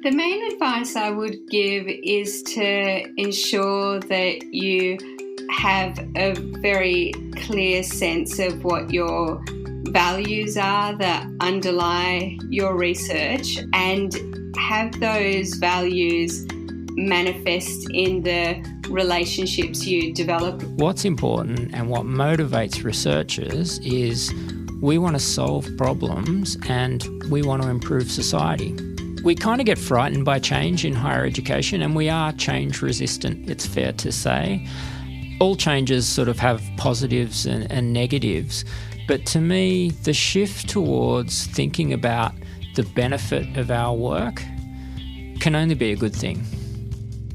The main advice I would give is to ensure that you have a very clear sense of what your values are that underlie your research, and have those values manifest in the relationships you develop. What's important and what motivates researchers is we want to solve problems and we want to improve society. We kind of get frightened by change in higher education, and we are change resistant, it's fair to say. All changes sort of have positives and negatives, but to me, the shift towards thinking about the benefit of our work can only be a good thing.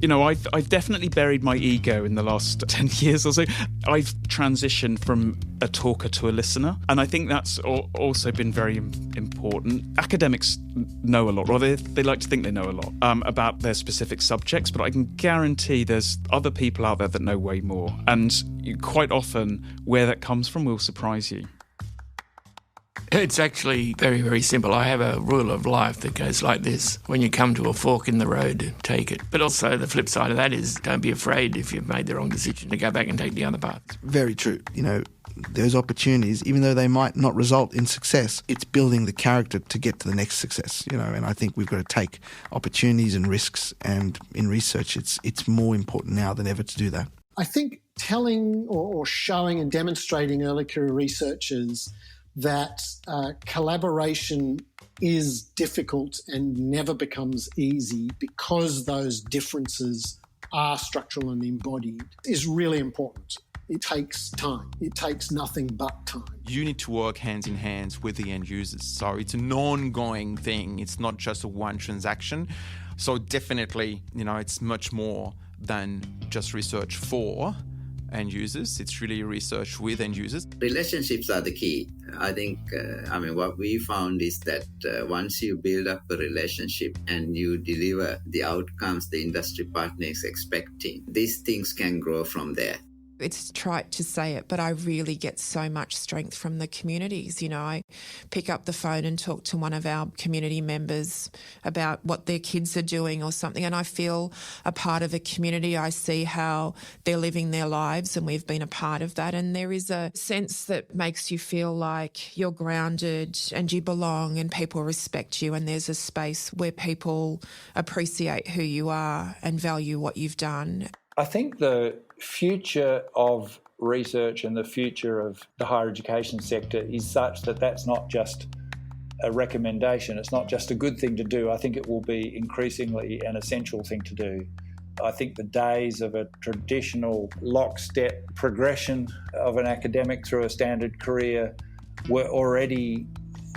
You know, I've definitely buried my ego in the last 10 years or so. I've transitioned from a talker to a listener, and I think that's also been very important. Academics know a lot, or they like to think they know a lot about their specific subjects, but I can guarantee there's other people out there that know way more, and quite often where that comes from will surprise you. It's actually very, very simple. I have a rule of life that goes like this. When you come to a fork in the road, take it. But also the flip side of that is don't be afraid if you've made the wrong decision to go back and take the other path. Very true. You know, those opportunities, even though they might not result in success, it's building the character to get to the next success, you know, and I think we've got to take opportunities and risks, and in research it's more important now than ever to do that. I think telling or showing and demonstrating early career researchers that collaboration is difficult and never becomes easy because those differences are structural and embodied is really important. It takes time. It takes nothing but time. You need to work hands in hands with the end users. So it's an ongoing thing. It's not just a one transaction. So definitely, you know, it's much more than just research for end users. It's really research with end users. Relationships are the key. I think, what we found is that once you build up a relationship and you deliver the outcomes the industry partner is expecting, these things can grow from there. It's trite to say it, but I really get so much strength from the communities. You know, I pick up the phone and talk to one of our community members about what their kids are doing or something, and I feel a part of a community. I see how they're living their lives, and we've been a part of that. And there is a sense that makes you feel like you're grounded and you belong and people respect you, and there's a space where people appreciate who you are and value what you've done. I think the future of research and the future of the higher education sector is such that that's not just a recommendation, it's not just a good thing to do. I think it will be increasingly an essential thing to do. I think the days of a traditional lockstep progression of an academic through a standard career were already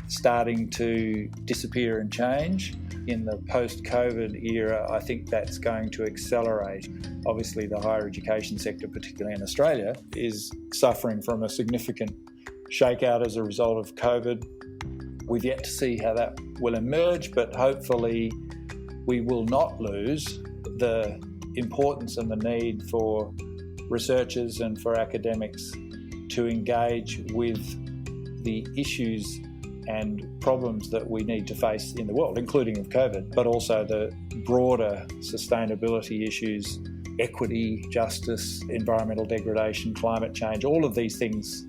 starting to disappear and change. In the post-COVID era, I think that's going to accelerate. Obviously, the higher education sector, particularly in Australia, is suffering from a significant shakeout as a result of COVID. We've yet to see how that will emerge, but hopefully we will not lose the importance and the need for researchers and for academics to engage with the issues and problems that we need to face in the world, including of COVID, but also the broader sustainability issues, equity, justice, environmental degradation, climate change. All of these things